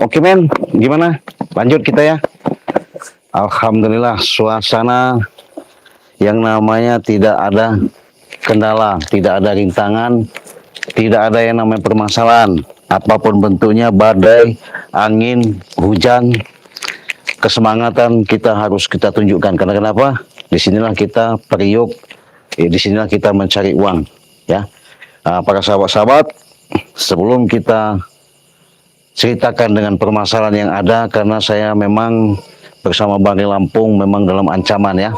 Oke men, gimana? Lanjut kita ya. Alhamdulillah suasana yang namanya tidak ada kendala, tidak ada rintangan, tidak ada yang namanya permasalahan. Apapun bentuknya, badai, angin, hujan, kesemangatan kita harus kita tunjukkan. Karena kenapa? Disinilah kita periuk, disinilah kita mencari uang. Ya, para sahabat-sahabat, sebelum kita ceritakan dengan permasalahan yang ada, karena saya memang bersama Bang Lampung memang dalam ancaman ya.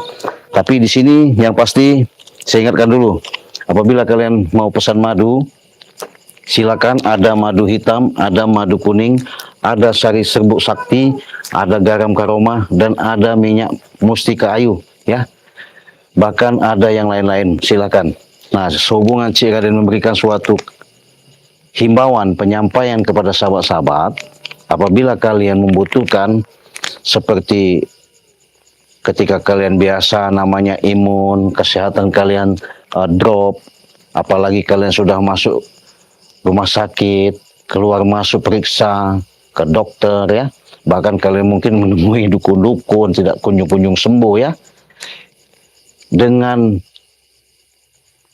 Tapi di sini yang pasti saya ingatkan dulu, apabila kalian mau pesan madu, silakan, ada madu hitam, ada madu kuning, ada sari serbuk sakti, ada garam karomah, dan ada minyak mustika ayu ya. Bahkan ada yang lain-lain, silakan. Nah, sehubungan Cik Raden memberikan suatu himbauan penyampaian kepada sahabat-sahabat, apabila kalian membutuhkan, seperti ketika kalian biasa namanya imun, kesehatan kalian drop, apalagi kalian sudah masuk rumah sakit, keluar masuk periksa ke dokter ya, bahkan kalian mungkin menemui dukun-dukun tidak kunjung-kunjung sembuh ya. Dengan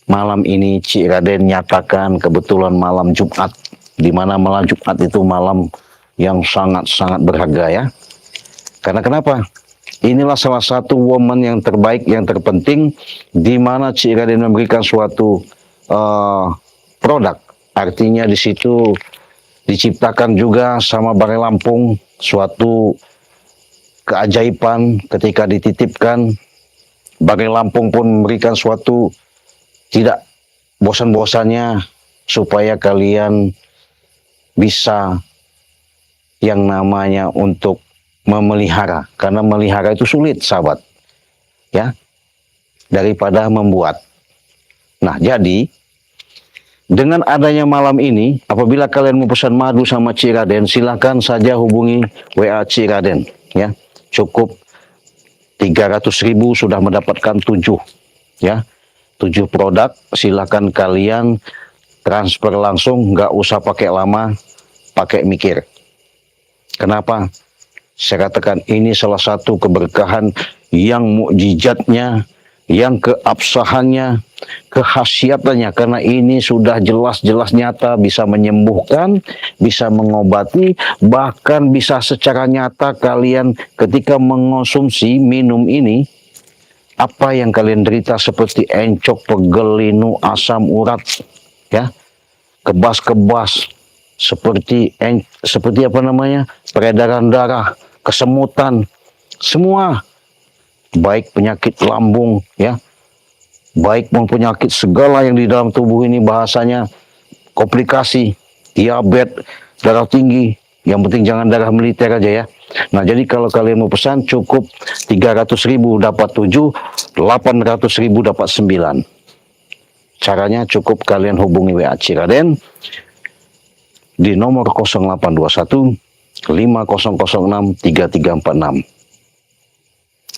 malam ini Cik Raden nyatakan kebetulan malam Jumat, di mana malam Jumat itu malam yang sangat-sangat berharga ya. Karena kenapa? Inilah salah satu momen yang terbaik, yang terpenting, di mana Cik Raden memberikan suatu produk. Artinya di situ diciptakan juga sama Bang Lampung suatu keajaiban ketika dititipkan. Bang Lampung pun memberikan suatu tidak bosan-bosannya supaya kalian bisa yang namanya untuk memelihara, karena melihara itu sulit sahabat ya, daripada membuat. Nah, jadi dengan adanya malam ini, apabila kalian mau pesan madu sama Cik Raden, silahkan saja hubungi WA Cik Raden ya. Cukup 300.000 sudah mendapatkan 7 ya, 7 produk. Silahkan kalian transfer langsung, nggak usah pakai lama, pakai mikir. Kenapa? Saya katakan ini salah satu keberkahan yang mukjizatnya, yang keabsahannya, khasiatannya, karena ini sudah jelas-jelas nyata bisa menyembuhkan, bisa mengobati, bahkan bisa secara nyata kalian ketika mengonsumsi minum ini, apa yang kalian derita seperti encok, pegel, linu, asam urat ya, kebas-kebas, seperti apa namanya, peredaran darah, kesemutan, semua, baik penyakit lambung ya, baik maupun penyakit segala yang di dalam tubuh ini, bahasanya komplikasi, diabetes, darah tinggi, yang penting jangan darah militer aja ya. Nah, jadi kalau kalian mau pesan cukup 300.000 dapat 7, 800.000 dapat 9. Caranya cukup kalian hubungi WA Cik Raden di nomor 0821 5006 3346.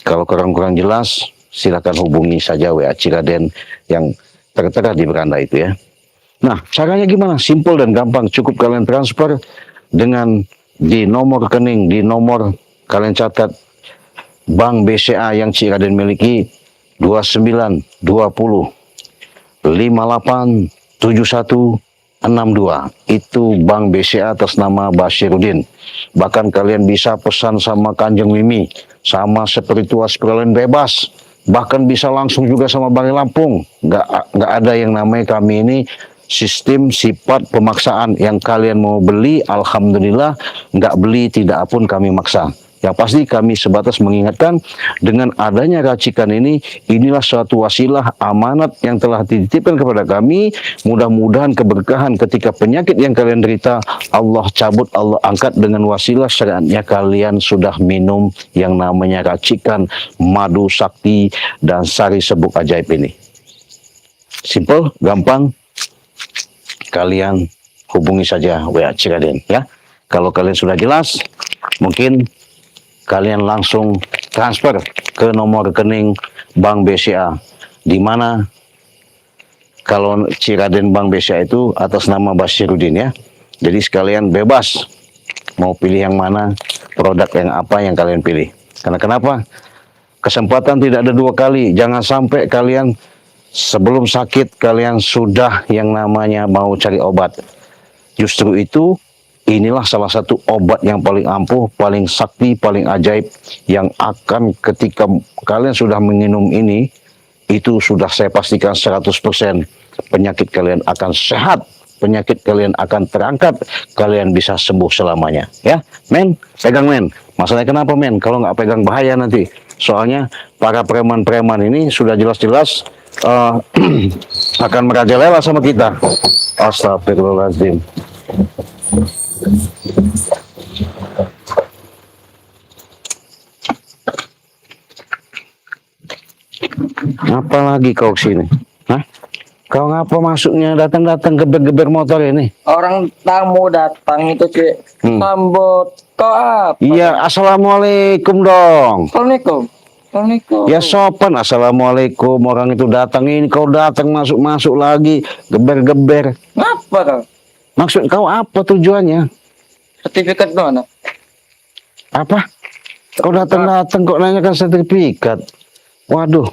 Kalau kurang-kurang jelas, silakan hubungi saja WA Cik Raden yang tertera di beranda itu ya. Nah, caranya gimana? Simpel dan gampang. Cukup kalian transfer dengan di nomor rekening, di nomor kalian catat Bank BCA yang Cik Raden miliki, 29 20 58 71 62. Itu Bank BCA atas nama Basyirudin. Bahkan kalian bisa pesan sama Kanjeng Mimi, sama spiritual sekalian bebas. Bahkan bisa langsung juga sama Bang Lampung. Nggak ada yang namanya kami ini sistem sifat pemaksaan. Yang kalian mau beli, alhamdulillah. Nggak beli, tidak pun kami maksa. Yang pasti kami sebatas mengingatkan, dengan adanya racikan ini, inilah suatu wasilah amanat yang telah dititipkan kepada kami. Mudah-mudahan keberkahan ketika penyakit yang kalian derita, Allah cabut, Allah angkat dengan wasilah syariatnya kalian sudah minum yang namanya racikan madu sakti dan sari serbuk ajaib ini. Simple, gampang. Kalian hubungi saja WA Cik Raden ya. Kalau kalian sudah jelas, mungkin kalian langsung transfer ke nomor rekening Bank BCA, di mana kalau Cik Raden Bank BCA itu atas nama Basyirudin ya. Jadi sekalian bebas mau pilih yang mana, produk yang apa yang kalian pilih. Karena kenapa? Kesempatan tidak ada dua kali. Jangan sampai kalian sebelum sakit kalian sudah yang namanya mau cari obat. Justru itu, inilah salah satu obat yang paling ampuh, paling sakti, paling ajaib, yang akan ketika kalian sudah minum ini, itu sudah saya pastikan 100% penyakit kalian akan sehat, penyakit kalian akan terangkat, kalian bisa sembuh selamanya. Ya, men, pegang men. Masalahnya kenapa men? Kalau nggak pegang bahaya nanti. Soalnya para preman-preman ini sudah jelas-jelas akan merajalela sama kita. Astagfirullahaladzim. Apa lagi kau sini? Hah? Kau ngapa masuknya datang-datang geber-geber motor ini? Orang tamu datang itu cik sambut kau apa? Iya, assalamualaikum dong. Assalamualaikum. Assalamualaikum. Ya sopan, assalamualaikum. Orang itu datang ini, kau datang masuk-masuk lagi, geber-geber. Ngapa kau? Maksud kau apa tujuannya? Sertifikat mana? Apa? Kau datang-datang kok nanyakan sertifikat? Waduh,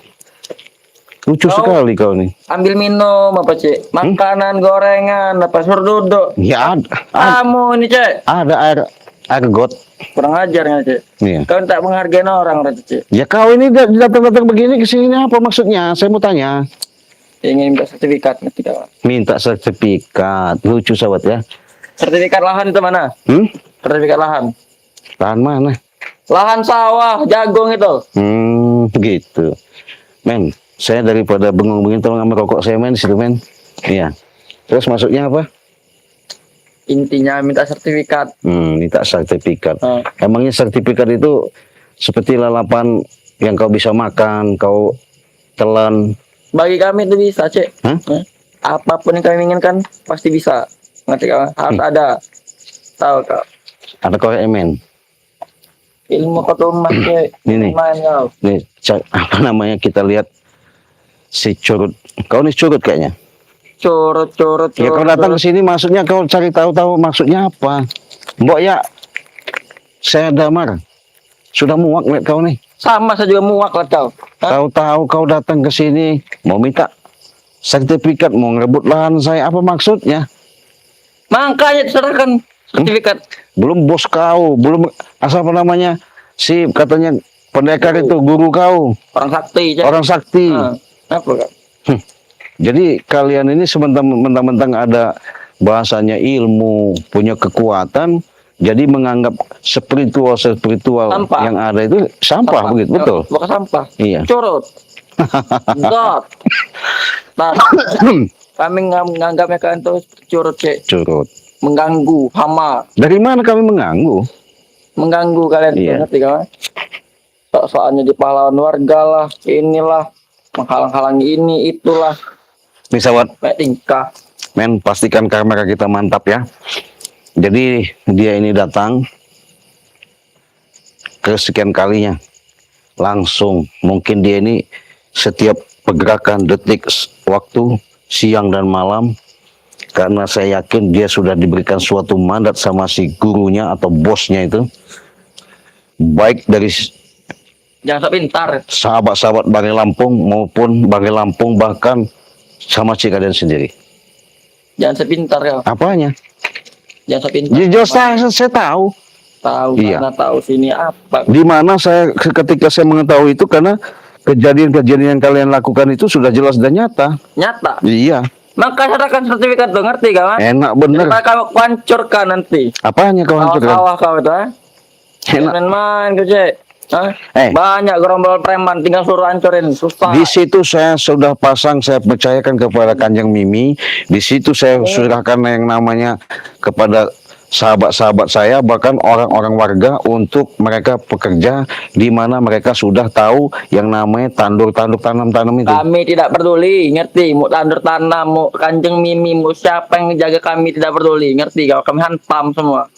lucu sekali kau nih. Ambil minum apa cik? Makanan, gorengan, apa suruh duduk? Ya Kamu ini cik. ada air got. Kurang ajar nggak cik? Iya. Kau tak menghargai orang berarti cik. Ya kau ini datang-datang begini ke sini apa maksudnya? Saya mau tanya. Ingin minta sertifikat ngerti kau? Minta sertifikat. Lucu sahabat ya. Sertifikat lahan itu mana? Sertifikat lahan. Lahan mana? Lahan sawah, jagung itu. Gitu. Men, saya daripada bengong-bengong tolong ambil rokok saya men di situ men. Iya. Terus maksudnya apa? Intinya minta sertifikat. Minta sertifikat. Emangnya sertifikat itu seperti lalapan yang kau bisa makan, kau telan. Bagi kami itu bisa cek. Apapun yang kami inginkan pasti bisa. Ngerti kau? Harus ada. Tahu kau? Ada kau men. Ilmu ketumas cek. Ini. Main kau. Nih, apa namanya kita lihat si curut. Kau nih curut kayaknya. Curut. Ya kau datang ke sini maksudnya kau cari tahu-tahu maksudnya apa? Mbok ya, saya damar. Sudah muak lihat kau nih. Sama saya juga muak lah kau. Tahu-tahu kau datang ke sini mau minta sertifikat, mau ngerebut lahan saya, apa maksudnya? Makanya diserahkan sertifikat. Belum bos kau, belum asal apa namanya si katanya pendekar itu guru kau. Orang sakti. Cek. Orang sakti. Apa kau? Jadi kalian ini mentang-mentang ada bahasanya ilmu, punya kekuatan, jadi menganggap spiritual sampah. yang ada itu sampah. Begitu, betul? Bukan sampah. Iya. Curut. God. Nah, kami menganggapnya kan itu curut cek. Curut. Mengganggu, hama. Dari mana kami mengganggu? Mengganggu kalian. Iya. Ngerti kawan? Soalnya di pahlawan warga lah, inilah menghalang-halangi ini itulah. Nih sahabat, Kayak tingkah. men, pastikan kamera kita mantap ya. Jadi dia ini datang kesekian kalinya langsung, mungkin dia ini setiap pergerakan detik waktu siang dan malam, karena saya yakin dia sudah diberikan suatu mandat sama si gurunya atau bosnya itu, baik dari Jangan sok pintar. sahabat-sahabat Bangai Lampung maupun Bangai Lampung, bahkan sama si kalian sendiri. Jangan sepintar kau. Apanya? Jangan sok pintar. Jelas saya tahu. Tahu Iya. mana tahu sini apa. Di mana saya ketika saya mengetahui itu karena kejadian-kejadian yang kalian lakukan itu sudah jelas dan nyata. Nyata. Iya. Maka serahkan sertifikat tuh, ngerti kawan? Enak bener. Daripada kau hancurkan nanti. Apanya kau hancurkan? Sawah kau itu, Enak. main kau cek. Banyak gerombol preman, tinggal suruh hancurin, susah. Di situ saya sudah pasang, saya percayakan kepada Kanjeng Mimi. Di situ saya serahkan yang namanya kepada sahabat-sahabat saya, bahkan orang-orang warga untuk mereka bekerja di mana mereka sudah tahu yang namanya tanduk-tanduk tanam-tanam itu. Kami tidak peduli, ngerti? Mau tandur tanam, mau Kanjeng Mimi, mau siapa yang jaga kami tidak peduli, ngerti? Kalau kami hantam semua.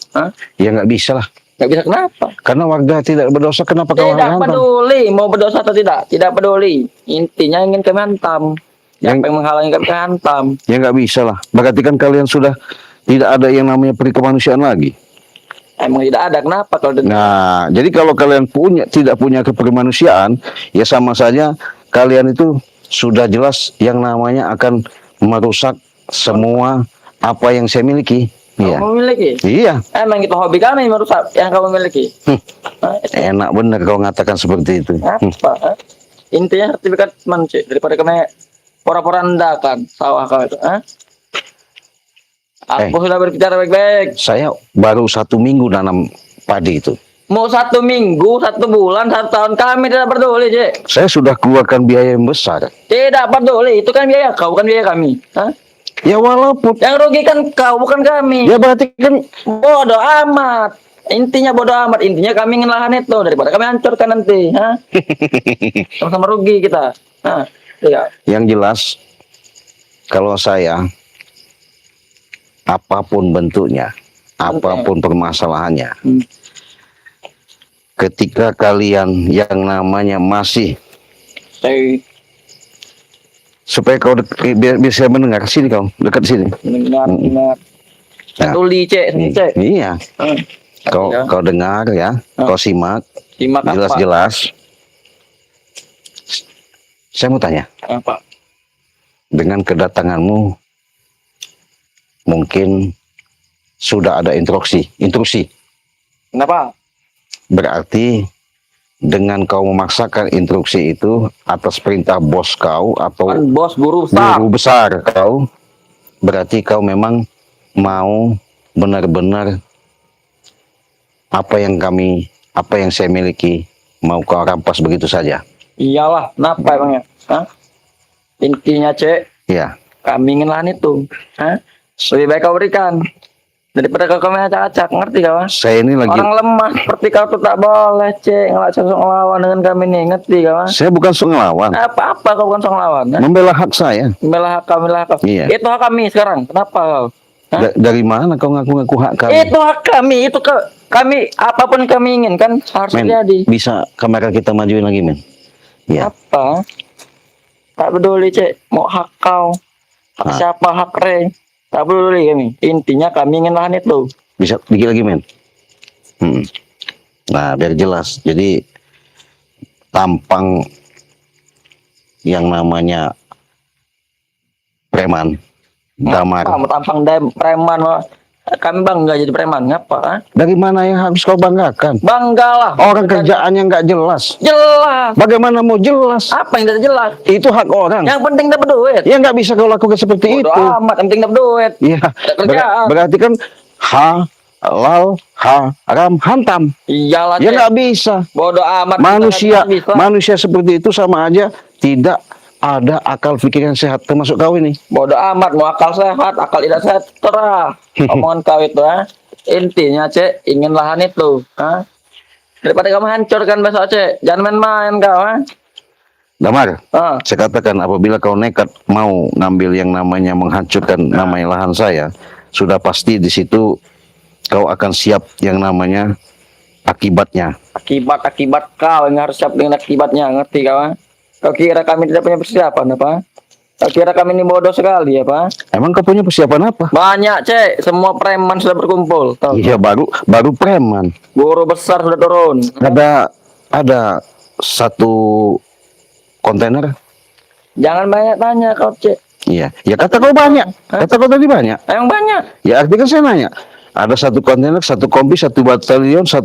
Ya nggak bisa lah. Nggak bisa kenapa? Karena warga tidak berdosa, kenapa kau Tidak hantam? peduli, mau berdosa atau tidak, tidak peduli. Intinya ingin kami hantam. Siapa yang menghalangi kami hantam? Ya nggak bisa lah. Berarti kan kalian sudah tidak ada yang namanya peri kemanusiaan lagi. Emang tidak ada, kenapa kalau dendam? Nah, jadi kalau kalian tidak punya kemanusiaan, ya sama saja kalian itu sudah jelas yang namanya akan merusak semua apa yang saya miliki. Iya. Kamu memiliki? Iya. Emang itu hobi kami merusak yang kamu miliki. Enak bener kau ngatakan seperti itu. Apa? Intinya sertifikat manusia daripada kami pura-pura rendakan sawah kau itu. Aku sudah berbicara baik-baik. Saya baru 1 minggu nanam padi itu. Mau 1 minggu, 1 bulan, 1 tahun kami tidak peduli, Cek. Saya sudah keluarkan biaya yang besar. Tidak peduli, itu kan biaya kau, bukan biaya kami. Ya walaupun. Yang rugikan kau, bukan kami. Ya berarti kan. Bodoh amat. Intinya bodoh amat. Intinya kami ingin lahan itu daripada kami hancurkan nanti. Sama-sama rugi kita. Iya. Yang jelas, kalau saya, apapun bentuknya, apapun permasalahannya, ketika kalian yang namanya masih, supaya kau bisa mendengar, sini kau, dekat sini. Dengar. Nah. Peduli, Cek. Iya. Kau dengar ya, kau simak jelas-jelas. Saya mau tanya. Apa? Dengan kedatanganmu, mungkin sudah ada intrusi. Kenapa? Berarti dengan kau memaksakan instruksi itu atas perintah bos kau atau Bos guru besar. guru besar kau, berarti kau memang mau benar-benar apa yang saya miliki mau kau rampas begitu saja. Iyalah, kenapa emangnya? Intinya, Cek, Ya. kami ingin lahan itu. Lebih baik kau berikan daripada kau kami acak-acak, ngerti kau? Saya ini lagi. Orang lemah seperti kau tuh tak boleh, Cek, ngelawan dengan kami nih, ngerti kau? Saya bukan sok ngelawan. Apa kau bukan sok ngelawan? Membela hak saya. Membela hak kau. Iya. Itu hak kami sekarang. Kenapa kau? Dari mana kau ngaku-ngaku hak kami? Itu hak kami. Itu kami apapun kami ingin kan harus Men, terjadi. bisa kamera kita majuin lagi, men? Ya. Apa? Tak peduli, Cek. Mau hak kau, hak siapa, hak Re. Tak peduli kami. Intinya kami ingin lahan itu. Bisa dikit lagi, men? Nah, biar jelas. Jadi tampang yang namanya preman, damar. Kamu tampang preman. Kami bangga jadi preman. Ngapa? Dari mana yang harus kau banggakan? Banggalah. Orang kerjaannya nggak jelas. Jelas. Bagaimana mau jelas? Apa yang tidak jelas? Itu hak orang. Yang penting dapat duit. Ya nggak bisa kau lakukan seperti Bodoh itu. amat, yang penting dapat duit. Iya. Kerjaan. Berarti kan halal, haram, hantam. Iyalah, Ya Cek. nggak bisa. Bodoh amat. Manusia seperti itu sama aja tidak ada akal pikiran sehat, termasuk kau ini. Bodoh amat, mau akal sehat, akal tidak sehat, terah. Omongan kau itu, Intinya, Cek, ingin lahan itu, daripada kamu hancurkan besok, Cek. Jangan main-main kau, Damar, saya katakan apabila kau nekat mau ngambil yang namanya menghancurkan namanya lahan saya, sudah pasti di situ kau akan siap yang namanya akibatnya. Akibat kau yang harus siap dengan akibatnya, ngerti kau? Kau kira kami tidak punya persiapan apa? Kau kira kami ini bodoh sekali apa? Emang kau punya persiapan apa? Banyak, Cek. Semua preman sudah berkumpul. Tahu? Iya, baru preman. Guru besar sudah turun. Ada 1 kontainer. Jangan banyak tanya kau, Cek. Iya, ya kata kau banyak. Kata kau tadi banyak. Emang banyak. Ya artinya kan saya nanya. Ada 1 kontainer, 1 kompi, 1 batalion, 1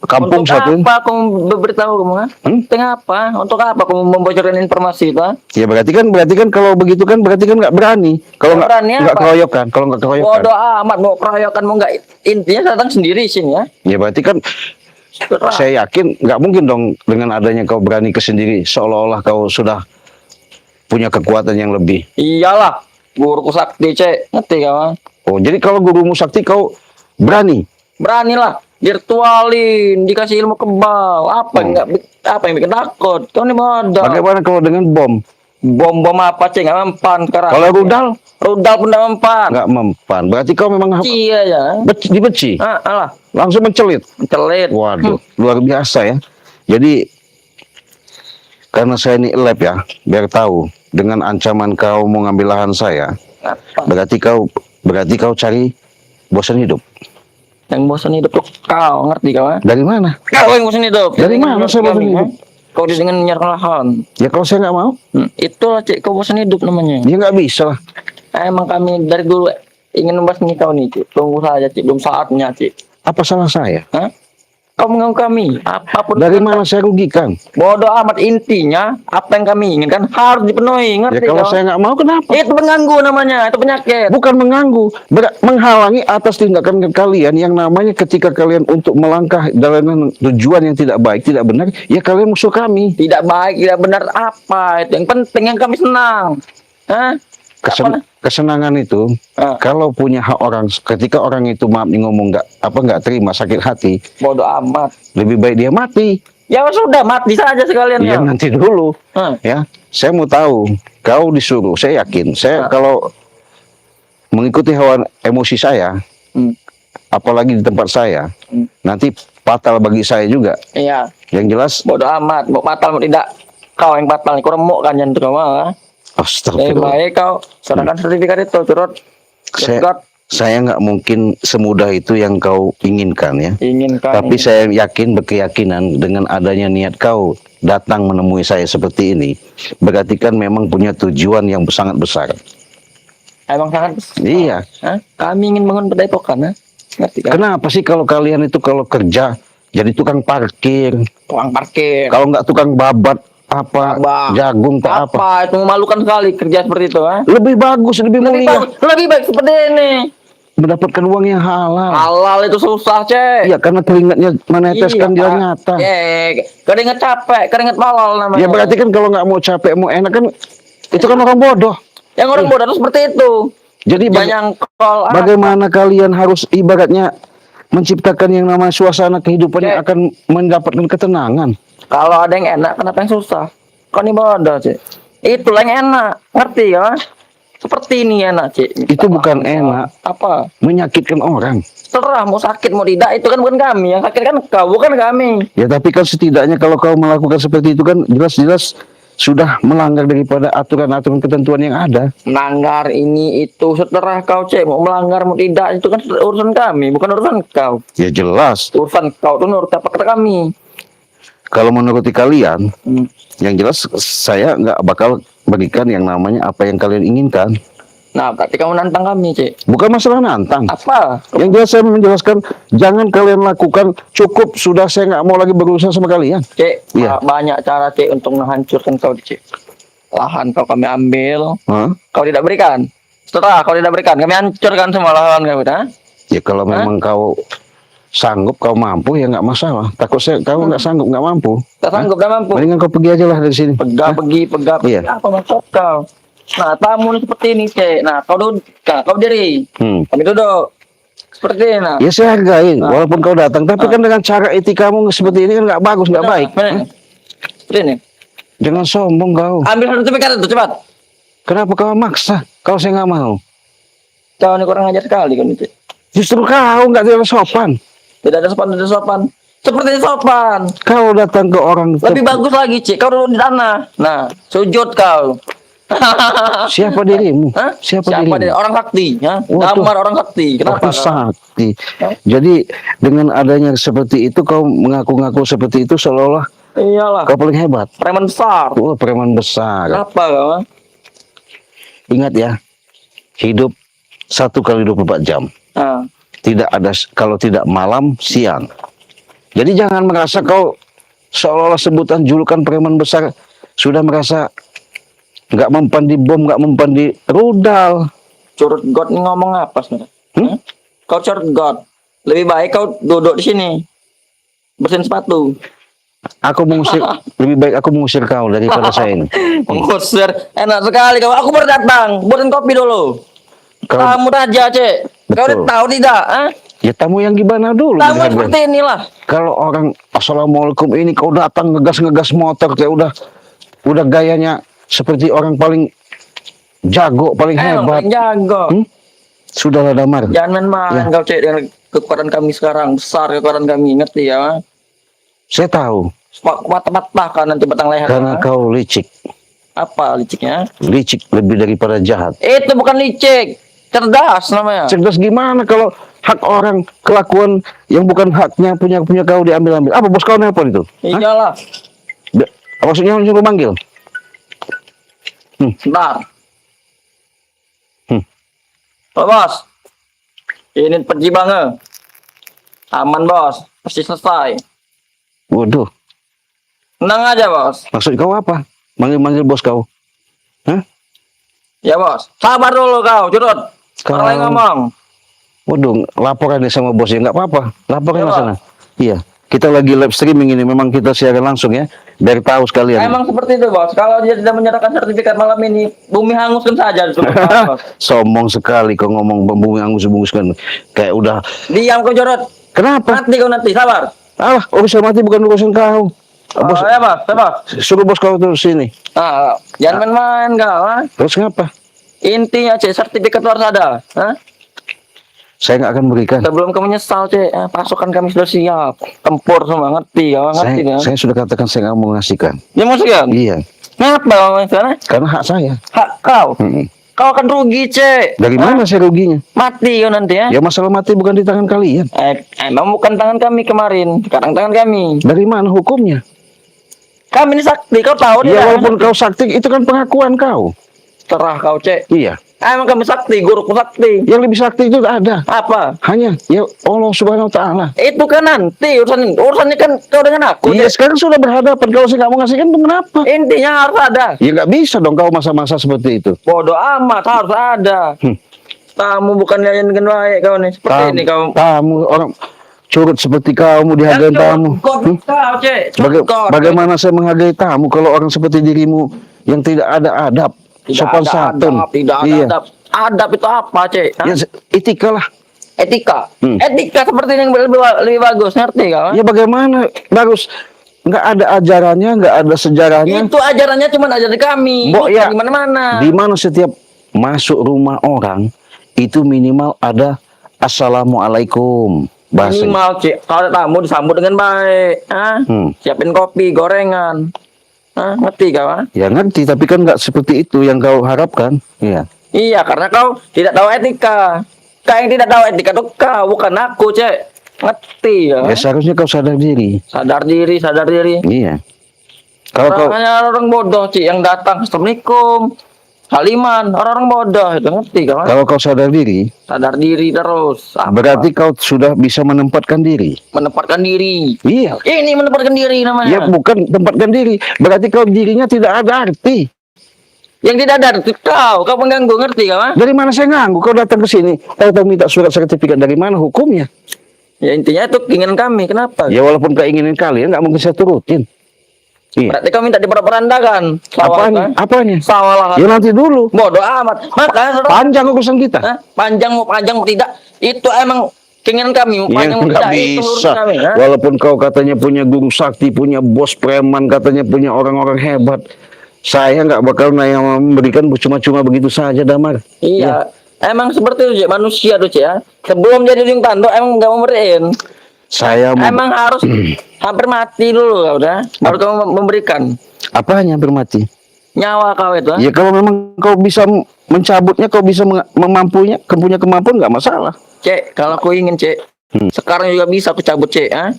kampung, Untuk 1. apa aku memberitahu kamu? Untuk apa? Untuk apa aku membocorkan informasi itu? Ya berarti kan kalau begitu kan berarti kan nggak berani. Kalau Nggak berani nggak apa? keroyokan, kalau nggak keroyokan. Bodoh amat, mau keroyokan mau nggak, intinya datang sendiri sini ya. Ya berarti kan Terah. saya yakin nggak mungkin dong dengan adanya kau berani ke sendiri seolah-olah kau sudah punya kekuatan yang lebih. Iyalah, guruku sakti, Cek. Ngerti kawan? Oh, jadi kalau gurumu sakti kau berani? Beranilah, virtualin, dikasih ilmu kebal. Apa yang bikin takut? Kau ini bodoh. Bagaimana kalau dengan bom? Bom apa, Cek? Nggak mempan sekarang. Kalau rudal? Rudal pun nggak mempan. Nggak mempan. Berarti kau memang Iya ya. dibeci, Alah, langsung mencelit. celit. Waduh, luar biasa ya. Jadi karena saya ini lab ya, biar tahu dengan ancaman kau mau ngambil lahan saya, Apa? berarti kau cari bosan hidup. Yang bosan hidup tuh kau, ngerti kau? Dari mana? Kau yang bosan hidup. Dari Dengan mana saya bosan kami, hidup? Kau dengan menyerang lahan. Ya kalau saya nggak mau, Itulah cik, kau bosan hidup namanya. ya nggak bisa lah. Emang kami dari dulu ingin membasmi kau nih cik. Tunggu saja cik, belum saatnya cik. Apa salah saya? Hah? Kau mengganggu kami, apapun. Dari mana saya rugikan? Bodoh amat, intinya apa yang kami inginkan harus dipenuhi, Ya ngerti kalau kau? saya nggak mau kenapa? Itu mengganggu namanya, itu penyakit. Bukan mengganggu, menghalangi atas tindakan kalian yang namanya ketika kalian untuk melangkah dalam tujuan yang tidak baik, tidak benar, ya kalian musuh kami. Tidak baik, tidak benar apa itu? Yang penting yang kami senang. Hah? Kesenangan itu, Ah. kalau punya hak orang, ketika orang itu maaf nih ngomong nggak terima, sakit hati, Bodoh amat. lebih baik dia mati. Ya sudah, mati saja sekalian Ya ya. nanti dulu, Hah? ya. Saya mau tahu, kau disuruh, saya yakin, saya kalau mengikuti hawa emosi saya, Hmm. apalagi di tempat saya, nanti fatal bagi saya juga. Iya, Yang jelas, bodoh amat. Mau fatal mau tidak, kau yang fatal. Kau remuk kan jangan kau mah. astagfirullah. Baik kau serahkan sertifikat itu turut. Saya nggak mungkin semudah itu yang kau inginkan ya. Inginkan. Tapi saya yakin berkeyakinan dengan adanya niat kau datang menemui saya seperti ini, berarti kan memang punya tujuan yang sangat besar. Emang sangat. Iya. Hah? Kami ingin bangun padepokan, ha? Ngerti kan? Kenapa sih kalau kalian itu kalau kerja jadi tukang parkir, Tukang parkir. kalau nggak tukang babat apa Bang. jagung tak apa? Apa itu memalukan sekali kerja seperti itu, ha? Lebih bagus, lebih mulia, Lebih baik seperti ini. mendapatkan uang yang halal. Halal itu susah, Cek. Iya, karena keringatnya meneteskan dia Pak. nyata. Keringet capek, keringet halal namanya. Ya berarti kan kalau nggak mau capek mau enak kan itu kan orang bodoh. yang orang bodoh itu seperti itu. Jadi Jangan nyangkol. bagaimana kalian harus ibaratnya menciptakan yang namanya suasana kehidupan yang Cek. akan mendapatkan ketenangan. Kalau ada yang enak, kenapa yang susah? Kau ini bodoh, Cek. Itulah yang enak, ngerti ya? Seperti ini enak, Cek. Itu bukan enak, Apa? menyakitkan orang. Terserah mau sakit mau tidak, itu kan bukan kami. Yang sakit kan kau, bukan kami. Ya tapi kan setidaknya kalau kau melakukan seperti itu kan jelas-jelas sudah melanggar daripada aturan-aturan ketentuan yang ada. Melanggar ini itu setelah kau, Cek. Mau melanggar mau tidak, itu kan urusan kami, bukan urusan kau. Ya jelas. Urusan kau itu nurut apa kata kami. Kalau menuruti kalian, Hmm. yang jelas saya nggak bakal berikan yang namanya apa yang kalian inginkan. Nah, berarti kamu nantang kami, Cek. Bukan masalah nantang. Apa? Yang jelas saya menjelaskan, jangan kalian lakukan, cukup, sudah saya nggak mau lagi berusaha sama kalian. Cek, Iya. banyak cara, Cek, untuk menghancurkan kau, Cek. Lahan kau kami ambil, Hah? kau tidak berikan. Setelah kau tidak berikan, kami hancurkan semua lahan kami, dah. Ya kalau memang kau sanggup, kau mampu, ya nggak masalah. Takut saya kau nggak sanggup, nggak mampu. Tak sanggup, dah mampu. Mendingan kau pergi aja lah dari sini. Pegang, pegang. Iya. Apa maksud kau? Nah, tamu ini seperti ini, Cek. Nah, kau duduk, kau berdiri. Kami duduk. Seperti ini, nah. Ya saya hargai, walaupun kau datang. Tapi kan dengan cara etikamu seperti ini kan nggak bagus, nggak baik. Benar. Seperti ini. Jangan sombong kau. Ambil sertifikat itu, cepat. Kenapa kau maksa? Kalau saya nggak mau. Kau ini kurang ajar sekali, kau ini, Cek. Justru kau nggak ada sopan. Tidak ada sopan, tidak ada sopan. Seperti sopan. Kau datang ke orang Lebih bagus lagi, Cik. Kau duduk di sana. Nah, sujud kau. Siapa dirimu? Hah? Siapa Siapa dirimu? dia? Orang sakti. Ya? Waduh. Gambar orang sakti. Kenapa? Orang sakti. Hah? Jadi dengan adanya seperti itu kau mengaku-ngaku seperti itu seolah-olah Iyalah. kau paling hebat. Preman besar. Oh, preman besar. Kenapa kau? Ha? Ingat ya, hidup 1 kali 24 jam. Nah, Tidak ada kalau tidak malam, siang. Jadi jangan merasa kau seolah-olah sebutan julukan preman besar sudah merasa nggak mempan di bom, nggak mempan di rudal. curut God ini ngomong apa sebenarnya? Hmm? Kau curut God. Lebih baik kau duduk di sini. Bersihin sepatu. Aku mengusir, lebih baik aku mengusir kau daripada saya ini. Mengusir. Enak sekali kau. Aku baru datang. Buatin kopi dulu. Kau, Tamu raja, Cek. Kau udah Betul. tahu tidak? Ha? ya tamu yang gimana dulu? Tamu dihargai. seperti inilah. Kalau orang assalamualaikum ini kau datang ngegas motor, kayak udah gayanya seperti orang paling jago, paling hebat. Paling jago. Hmm? Sudahlah Damar. Jangan main-main Ya. kau, Cek, dengan kekuatan kami sekarang. Besar kekuatan kami, ngerti ya? Saya tahu Patah-patahkan nanti batang leher. karena ha? kau licik. Apa liciknya? Licik lebih daripada jahat. Itu bukan licik. Cerdas namanya. Cerdas gimana kalau hak orang, kelakuan yang bukan haknya punya kau diambil-ambil. Apa bos kau nelpon itu? Hah? Iyalah. Maksudnya suruh manggil? Bentar. Hmm. Oh, bos. Ini pergi banget. Aman, bos. Pasti selesai. Waduh, Tenang aja, bos. maksud kau apa? Manggil-manggil bos kau? Hah? Ya, bos. Sabar dulu kau, curut. Orang lain Kau- ngomong. Waduh, laporan deh sama bosnya. Nggak apa-apa, laporan Iya, ke Pak. sana. Iya, kita lagi live streaming ini. Memang kita siaran langsung ya, biar tahu sekalian. Emang seperti itu, bos. Kalau dia tidak menyerahkan sertifikat malam ini, bumi hanguskan saja. Bos. Sombong sekali kau ngomong bumbu angus-bunguskan. Kayak udah, Diam kau, curut. kenapa? Mati kau nanti, sabar. Ah, urusan mati bukan urusan kau. Bos, Oh, ya, bos. Ya, bos. suruh bos kau terus sini. Ah, jangan main-main kau. Ha? Terus ngapa? Intinya, Cek, sertifikat harus ada. Ha? Saya nggak akan berikan. Sebelum kamu menyesal, Cek. Pasukan kami sudah siap. Tempur semua, ngerti kau? Ngerti kan? Saya sudah katakan saya nggak mau ngasihkan. Ya, maksudnya? Iya, Kenapa kau menyesal? karena hak saya. Hak kau. Mm-mm. Kau akan rugi, Cek. Dari mana saya ruginya? Mati kau nanti, ya. Ya masalah mati bukan di tangan kalian. Emang bukan tangan kami kemarin. Sekarang tangan kami. Dari mana hukumnya? Kami ini sakti, kau tahu Ya tidak? walaupun kau sakti, itu kan pengakuan kau. Terah kau, Cek. Iya. Emang kami sakti, guruku sakti. Yang lebih sakti itu ada. Apa? Hanya ya Allah Subhanahu Wa Taala. Itu kan nanti urusannya kan kau dengan aku. Iya, Cek. sekarang sudah berhadapan. Kalau saya nggak mau ngasihkan, itu kenapa? Intinya harus ada. Ya nggak bisa dong kau masa-masa seperti itu. Bodoh amat, harus ada. Kamu bukan yang dengan baik kau nih. Seperti ini kau. Tamu orang curut seperti kamu dihargai tamu. Kau, Cek. Bagaimana saya menghargai tamu kalau orang seperti dirimu yang tidak ada adab, sopan santun? Tidak ada Iya. adab. Adab itu apa, Cek? Hah? Ya, etika lah. Etika. Hmm. Etika seperti ini yang lebih bagus, ngerti kau? Ya bagaimana? Bagus. Nggak ada ajarannya, nggak ada sejarahnya. Itu ajarannya cuma ajaran kami. Mbok, ya. Di mana-mana. Di mana setiap masuk rumah orang itu minimal ada assalamualaikum. Bahasa. Minimal, Cek. Kalau ada tamu disambut dengan baik. Ah, siapin kopi, gorengan. Ah, ngerti kau? Ah? Ya ngerti, tapi kan nggak seperti itu yang kau harapkan. Iya. Iya, karena kau tidak tahu etika. Kau yang tidak tahu etika itu kau, bukan aku, Cek. Ngerti ya? Ya seharusnya kau sadar diri. Sadar diri, sadar diri. Iya. Kalau kau Hanya orang bodoh, Cik, yang datang. Assalamualaikum. Haliman, orang-orang bodoh itu ngerti kau? kalau kau sadar diri, Sadar diri terus. Apa? berarti kau sudah bisa menempatkan diri. Menempatkan diri. Iya. Ini menempatkan diri namanya. Ya bukan tempatkan diri. Berarti kau dirinya tidak ada arti. Yang tidak ada itu kau mengganggu, ngerti kau? Ah? Dari mana saya nganggu? Kau datang ke sini, kau minta surat sertifikat dari mana hukumnya? Ya intinya itu keinginan kami. Kenapa? Ya walaupun keinginan kalian nggak mungkin saya turutin. Iya. Berarti kau minta diperandakan. Apanya? Apanya? Sawah Ya nanti dulu. bodoh amat. Makanya saudara, Panjang urusan kita. Hah? Panjang mau tidak. Itu emang keinginan kami. Mau panjang Yang mau nggak tidak. Itu bisa. urusan kami. Hah? Walaupun kau katanya punya guru sakti, punya bos preman, katanya punya orang-orang hebat. Saya nggak bakal memberikan cuma-cuma begitu saja, Damar. Iya. Emang seperti itu, Cik. Manusia tuh, Cik, ya. Sebelum jadi ujung tanduk, emang nggak mau memberikan. Saya mau Emang harus hampir mati dulu, kau udah. Baru kau memberikan apanya bermati? nyawa kau itu. Ya kalau memang kau bisa mencabutnya, kau bisa memampunya, kau punya kemampuan nggak masalah. Cek, kalau aku ingin, Cek. Sekarang juga bisa aku cabut, Cek, ah.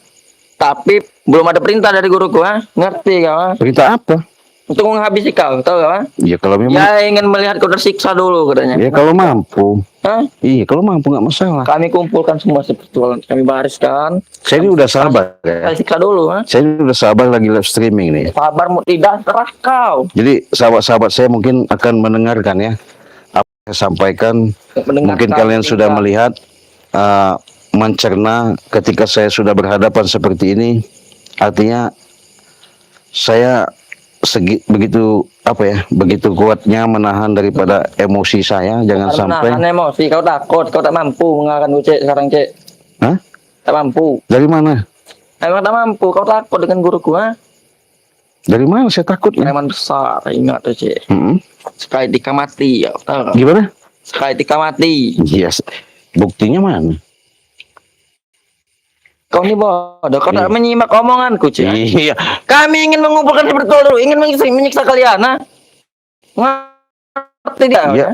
Tapi belum ada perintah dari guruku, ah. Ngerti kau? Ah? Perintah apa? Untuk menghabisi kau, tahu kau? Ah? Ya kalau memang, Ya ingin melihat kau tersiksa dulu katanya. ya kalau mampu. Hah? Iya, kalau mampu nggak masalah. Kami kumpulkan semua spiritual, kami bariskan. Saya ini udah sabar. Ya. Kita siksa dulu, ha? Saya ini udah sabar lagi live streaming nih. Sabar mau tidak terah kau. Jadi sahabat-sahabat saya mungkin akan mendengarkan ya apa yang saya sampaikan. Mendengarkan Mungkin kalian kita. sudah melihat, mencerna ketika saya sudah berhadapan seperti ini. Artinya saya begitu begitu kuatnya menahan daripada emosi saya. Jangan Harus sampai. nahan emosi, kau takut, kau tak mampu mengalahkan Cek sekarang, Cek. Hah? Tak mampu. Dari mana? Emang tak mampu, kau takut dengan guruku, ha? Dari mana saya takutnya? Preman besar, ingat tuh, Cek. Mm-mm. Sekali tika mati, ya, tahu nggak? Gimana? Sekali tika mati. Yes. Buktinya mana? Kau ini bodoh, kau tak menyimak omonganku, Cek. Iya. Kami ingin mengumpulkan spiritual dulu, ingin menyiksa kalian, ha? Ngerti dia? Ya.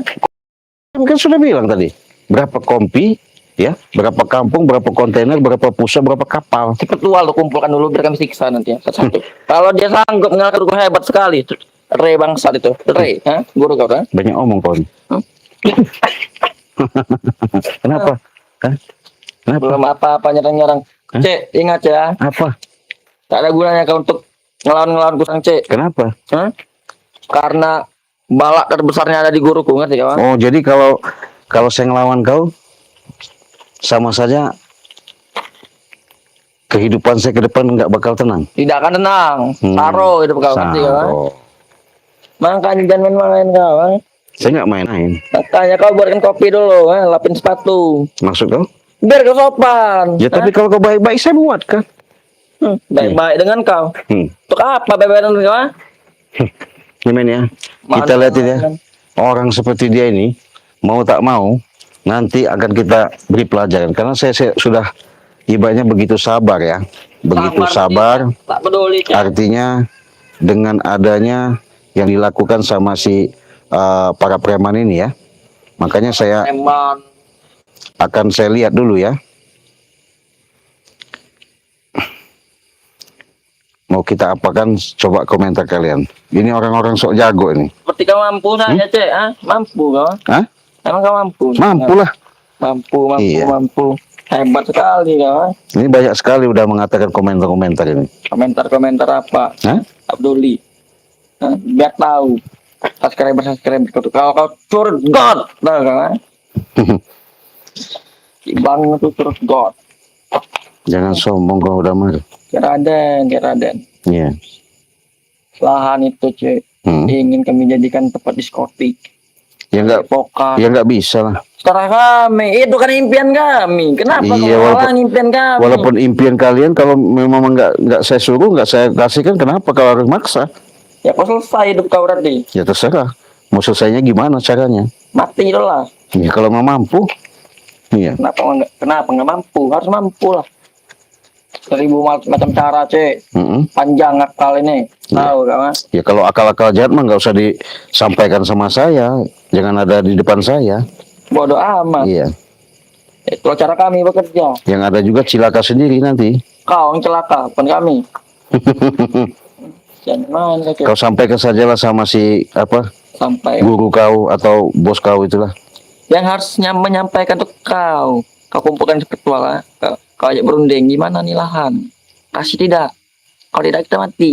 Kan sudah bilang tadi. Berapa kompi Ya, berapa kampung, berapa kontainer, berapa pusat, berapa kapal. Si ketua lo kumpulkan dulu biar kami siksa nanti ya satu. Kalau dia sanggup mengalahkan guru hebat sekali. Re bangsa itu. Re, ha? Guru kau kan? Banyak omong kau nih. Hmm? Kenapa? Hah? Kenapa? Belum apa-apa nyerang-nyerang. Hah? Cek, ingat ya. Apa? Tak ada gunanya kau untuk ngelawan-ngelawan kusang Cek. Kenapa? Hah? Karena balak terbesarnya ada di guruku, ngerti kawan? Oh, jadi kalau saya ngelawan kau, sama saja kehidupan saya ke depan nggak bakal tenang. Tidak akan tenang. Saro hidup kau, ngerti kawan? Saro. Makanya jangan main-main kawan. Saya nggak main-main. Makanya kau buatkan kopi dulu, lapin sepatu. Maksud kau? Biar kau sopan. Ya tapi kalau kau baik-baik saya buat kan. Baik-baik dengan kau. Untuk apa baik-baik dengan kau? Gimana ya? Kita lihatin ya. Orang seperti dia ini mau tak mau nanti akan kita beri pelajaran karena saya sudah ibaratnya begitu sabar ya. Begitu sabar. Tak peduli. Artinya dengan adanya yang dilakukan sama si para preman ini ya. Makanya saya Preman. akan saya lihat dulu ya. Mau kita apakan, coba komentar kalian. Ini orang-orang sok jago ini. Seperti kau mampu saja, Cek. Mampu kau. Hah? Emang kau mampu? Mampu lah. Mampu. Iya. Mampu. Hebat sekali kau. Ini banyak sekali udah mengatakan komentar-komentar ini. Komentar-komentar apa? Hah? Abduli. Biar tahu. Subscriber. Kau curut God. Tahu kau? Bang itu curut God. Jangan sombong kau udah marah. Kiraden. Iya. Lahan itu, Cek. Ingin kami jadikan tempat diskotik. Ya enggak, Pokan. ya enggak bisa lah. Setelah kami, itu kan impian kami. Kenapa Iya, kau walaupun- halang impian kami? Walaupun impian kalian kalau memang enggak saya suruh, enggak saya kasihkan, kenapa kalau harus maksa? Ya kau selesai hidup kau berarti. Ya terserah. Mau selesainya gimana caranya? Mati lah. Ya kalau mau mampu. Iya. Kenapa nggak mampu? Harus mampu lah. 1000 macam cara, Cek. Panjang akal ini. Tahu kan? Ya kalau akal-akal jahat mah nggak usah disampaikan sama saya. Jangan ada di depan saya. Bodoh amat. Iya. Itu cara kami bekerja. Yang ada juga cilaka sendiri nanti. Kau yang celaka, bukan kami. Jangan main, Cek. Kau sampaikan sajalah sama si Sampai guru kau atau bos kau itulah. yang harusnya menyampaikan tuh kau. Kau kumpulkan ketua lah. Kau ajak berunding. Gimana nih lahan? Kasih tidak? Kalau tidak kita mati.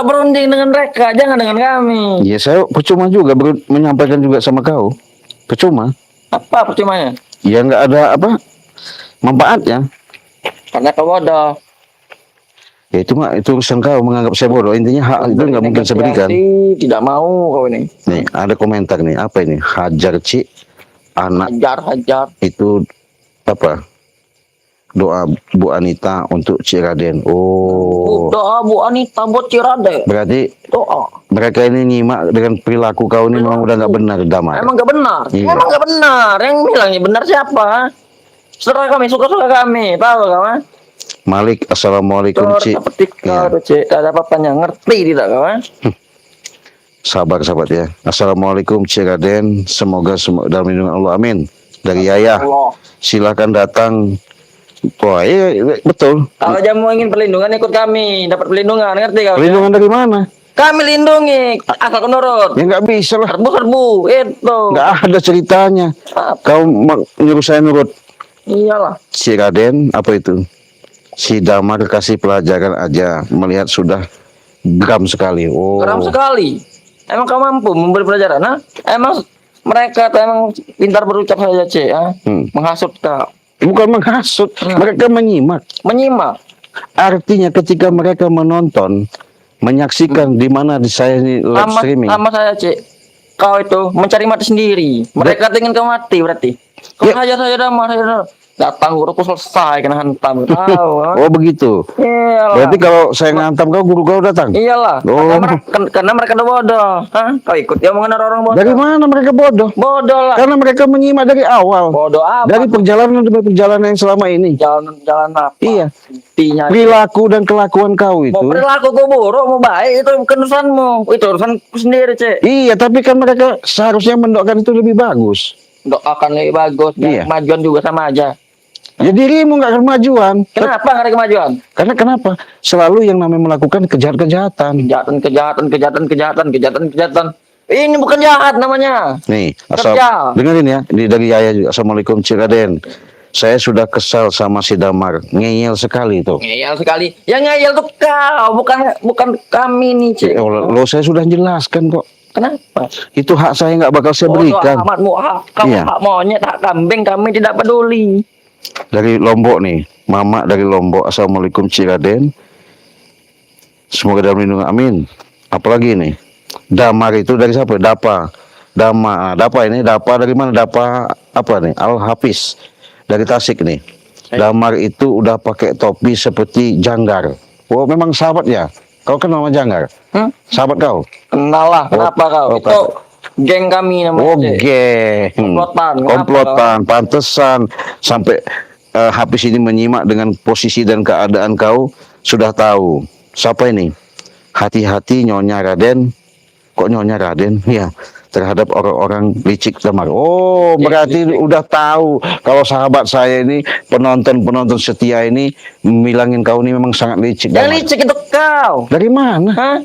Berunding dengan mereka, jangan dengan kami. Ya saya percuma juga menyampaikan juga sama kau. Percuma. Apa percumanya? Ya nggak ada manfaatnya. Karena kau bodoh. Ya itu mah itu urusan kau menganggap saya bodoh. Intinya hak itu nggak mungkin saya berikan. Tidak mau kau ini. Nih ada komentar nih. Apa ini? Hajar Ci anak Hajar. itu apa? Doa Bu Anita untuk Cik Raden. Oh. Doa Bu Anita buat Cirade. Berarti Doa. mereka ini nyimak dengan perilaku kau ini memang udah nggak benar, Damar. Emang gak benar. Iya. Emang gak benar. Yang bilangnya benar siapa? Serah kami, suka-suka kami. Tahu kawan? Malik, assalamualaikum Cik. Petik Iya. kau, Cik. Tak ada apa-apanya. Ngerti tidak kawan? Sabar sahabat ya. Assalamualaikum Cik Raden. Semoga dalam lindungan Allah. Amin. Dari Yayah. Allah. Silakan datang. Wah, iya, betul. Kalau jamu ingin perlindungan ikut kami. Dapat perlindungan. Ngerti kau? Perlindungan dari mana? Kami lindungi. Asal kau nurut. Ya nggak bisa lah. Serbu. Itu. Nggak ada ceritanya. Kau nyuruh saya nurut. Iyalah. Si Raden, apa itu? Si Damar kasih pelajaran aja. Melihat sudah geram sekali. Oh. Geram sekali. Emang kau mampu memberi pelajaran? Ha? Emang mereka tuh emang pintar berucap saja, Cik. Menghasut kau. Bukan menghasut. Mereka menyimak. Menyimak. Artinya ketika mereka menonton, menyaksikan di mana di saya ini live streaming. Sama saya, Cik. Kau itu mencari mati sendiri. Mereka ingin kau mati berarti. Kau Ya. saja Damar. Datang guruku selesai kena hantam. Tahu? Oh begitu. Iyalah. Berarti kalau saya ngantam kau, guru kau datang. Iyalah. Oh. Karena mereka udah bodoh. Hah? Kau ikut dia mengenal orang bodoh. Dari mana mereka bodoh? Bodoh lah. Karena mereka menyimak dari awal. Bodoh apa? Dari perjalanan demi perjalanan yang selama ini. Jalan apa? Iya. Intinya. Perilaku dan kelakuan kau itu. Mau perilaku gue buruk, mau baik, itu bukan urusanmu. Itu urusanku sendiri, Cek. Iya, tapi kan mereka seharusnya mendoakan itu lebih bagus. doakan lebih bagus. Iya. Kemajuan juga sama aja. Ya dirimu nggak kemajuan. Kenapa nggak ada kemajuan? Karena kenapa? Selalu yang namanya melakukan kejahatan-kejahatan. Kejahatan. Ini bukan jahat namanya. Nih, Kerja. dengerin ya. Ini dari Ayah juga. Assalamualaikum Cik Raden. Saya sudah kesal sama si Damar. Ngeyel sekali tuh. Ngeyel sekali. Yang ngeyel tuh kau, bukan kami nih, Cik. Lo saya sudah jelaskan kok. Kenapa? Itu hak saya nggak bakal saya berikan. Amatmu hak kamu, Iya. hak monyet, hak kambing, kami tidak peduli. Dari Lombok nih, Mama dari Lombok. Assalamualaikum Cik Raden. Semoga dalam lindungan, amin. Apalagi nih, Damar itu dari siapa? Dapa. Dapa ini, Dapa dari mana? Dapa apa nih? Al Hafiz dari Tasik nih. Damar itu udah pakai topi seperti Janggar. Oh, memang sahabat ya? Kau kenal sama Janggar? Sahabat kau? Kenal lah, kenapa kau? oh, Itu geng kami namanya. Oh, Cik. geng. Komplotan. Kenapa Komplotan, pantesan sampai Hafiz ini menyimak dengan posisi dan keadaan kau sudah tahu. Siapa ini? Hati-hati Nyonya Raden. Kok Nyonya Raden? Ya, terhadap orang-orang licik Damar. Oh, berarti udah tahu kalau sahabat saya ini penonton setia ini bilangin kau ini memang sangat licik. Yang Damar. licik itu kau. Dari mana? Hah?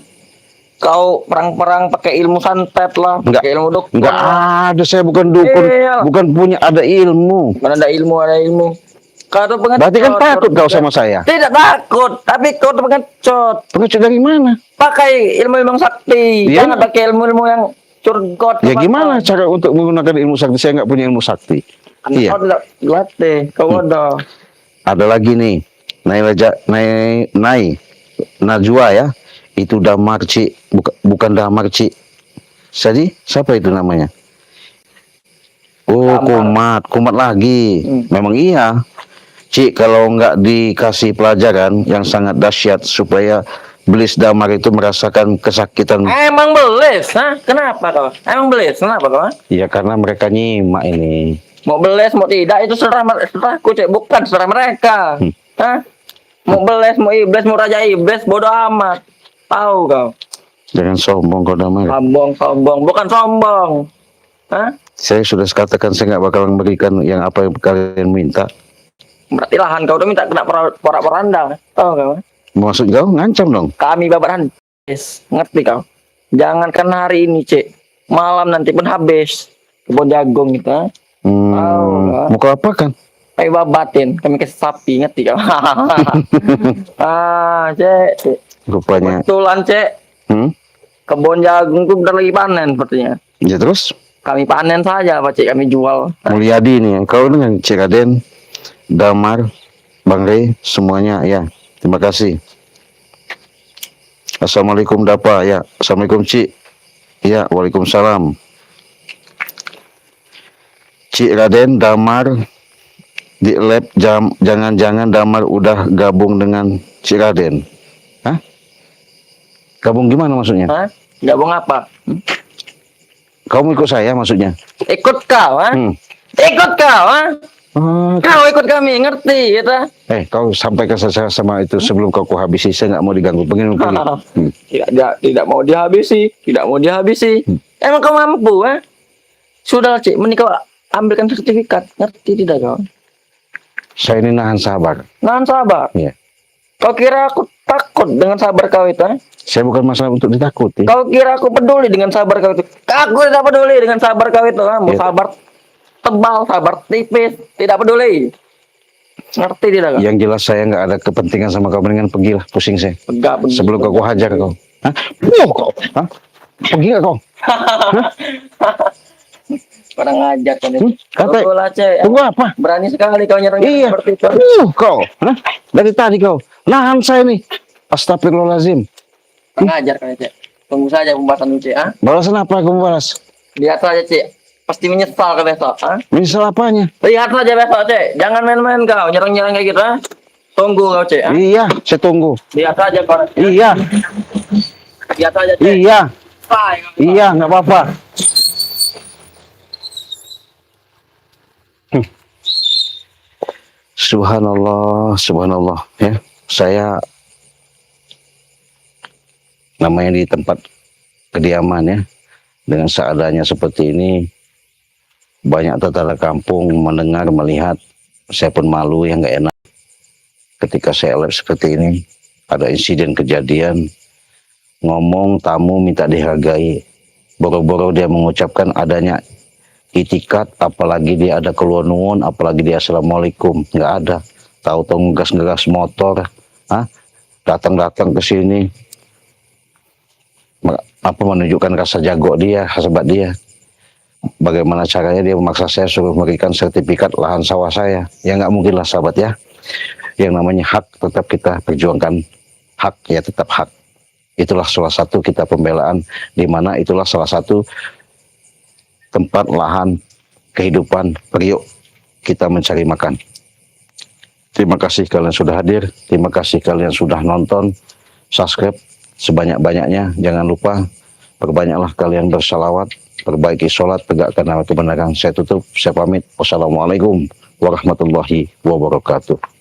Kau perang-perang pakai ilmu santet lah, Enggak. pakai ilmu dukun. Enggak ada, saya bukan dukun, Iya. bukan punya ada ilmu. Mana ada ilmu. Kau tuh pengecut. Berarti kan takut kau sama saya. Tidak takut, tapi kau tuh pengecut. Pengecut dari mana? Pakai ilmu sakti. Iya. Jangan pakai ilmu yang curgot. Ya gimana cara untuk menggunakan ilmu sakti? Saya nggak punya ilmu sakti. Iya. Kau tidak latih, kau bodoh. Ada lagi nih, Najwa ya. Itu Damar Cik, bukan Damar Cik. Jadi siapa itu namanya? Oh, Kumat lagi. Memang iya. Cik, kalau nggak dikasih pelajaran yang sangat dahsyat supaya Belis Damar itu merasakan kesakitan. Emang belis, hah? Kenapa kau? Emang belis, kenapa kau? Ya karena mereka nyimak ini. Mau belis, mau tidak, itu serahku, Cik. Bukan serah mereka. Hah? Mau belis, mau iblis, mau raja iblis, bodoh amat. Tahu kau? Jangan sombong kau Damar. Sombong. Bukan sombong. Hah? Saya sudah katakan saya nggak bakal memberikan yang apa yang kalian minta. Berarti lahan kau tuh minta kena porak-poranda. Tahu kau? Maksud kau ngancam dong? Kami babaran. Ngerti kau? Jangan karena hari ini, Cik. Malam nanti pun habis. Kebun jagung gitu. Ha? Tahu kau? Mau kau apakan? Kami babatin. Kami kasih sapi. Ngerti kau? Cik. Rupanya. Betulan, Cik. Kebun jagung tuh bentar lagi panen sepertinya. Ya terus? Kami panen saja, Pak Cik. Kami jual. Mulyadi nih, kau dengan Cik Raden, Damar, Bang Rey, semuanya ya. Terima kasih. Assalamualaikum Dapa ya. Assalamualaikum Cik. Ya, waalaikumsalam. Cik Raden, Damar di lab jangan-jangan Damar udah gabung dengan Cik Raden. Hah? Gabung gimana maksudnya? Hah? Gabung apa? Kamu ikut saya maksudnya? Ikut kau, ha? Ikut kau, ha? Kau ikut kami, ngerti, gitu? Kau sampaikan saya sama itu sebelum kau habisi. Saya nggak mau diganggu. Begini. Tidak mau dihabisi, Emang kau mampu, ha? Sudah, Cik, mending kau ambilkan sertifikat, ngerti tidak kau? Saya ini nahan sabar. Nahan sabar? Iya. Kau kira aku takut dengan sabar kau itu, ha? Saya bukan masalah untuk ditakuti. Kau kira aku peduli dengan sabar kau itu? Aku tidak peduli dengan sabar kau itu, ha? Mau sabar tebal, sabar tipis, tidak peduli. Ngerti tidak kau? Yang jelas saya nggak ada kepentingan sama kau. Mendingan pergilah, pusing saya. Sebelum kau hajar kau. Hah? Kau? Hah? Pergi nggak kau? Orang ngajak kan itu. Kata, Cek. tunggu apa? Berani sekali kau nyerang seperti itu. Kau. Hah? Dari tadi kau. Nahan saya nih. Astagfirullahaladzim. Ngajar kan, Cek. Tunggu saja pembahasan lu, Cek. Ha? Balasan apa kau balas? Lihat saja, Cek. Pasti menyesal ke besok. Ha? Menyesal apanya? Lihat saja besok, Cek. Jangan main-main kau. Nyerang-nyerang kayak gitu. Ha? Tunggu kau, Cek. Ha? Iya, saya tunggu. Lihat saja kau. Iya. Lihat saja, Cek. Iya. Bye, kau. Iya, nggak apa-apa. Subhanallah, ya. Saya namanya di tempat kediaman ya, dengan seadanya seperti ini, banyak tetangga kampung mendengar, melihat. Saya pun malu, yang nggak enak ketika saya live seperti ini. Ada insiden kejadian, ngomong tamu minta dihargai, boro-boro dia mengucapkan adanya itikat, apalagi dia ada keluar nuwun, apalagi dia assalamualaikum, nggak ada. Tahu-tahu ngegas-ngegas motor, datang-datang ke sini, menunjukkan rasa jago dia, sahabat dia. Bagaimana caranya dia memaksa saya suruh memberikan sertifikat lahan sawah saya? Ya nggak mungkin lah, sahabat ya. Yang namanya hak tetap kita perjuangkan, hak ya tetap hak. Itulah salah satu kita pembelaan, di mana itulah salah satu tempat lahan kehidupan periuk kita mencari makan. Terima kasih kalian sudah hadir, terima kasih kalian sudah nonton, subscribe sebanyak-banyaknya. Jangan lupa perbanyaklah kalian bersalawat, perbaiki sholat, tegakkan kebenaran. Saya tutup, saya pamit. Wassalamualaikum warahmatullahi wabarakatuh.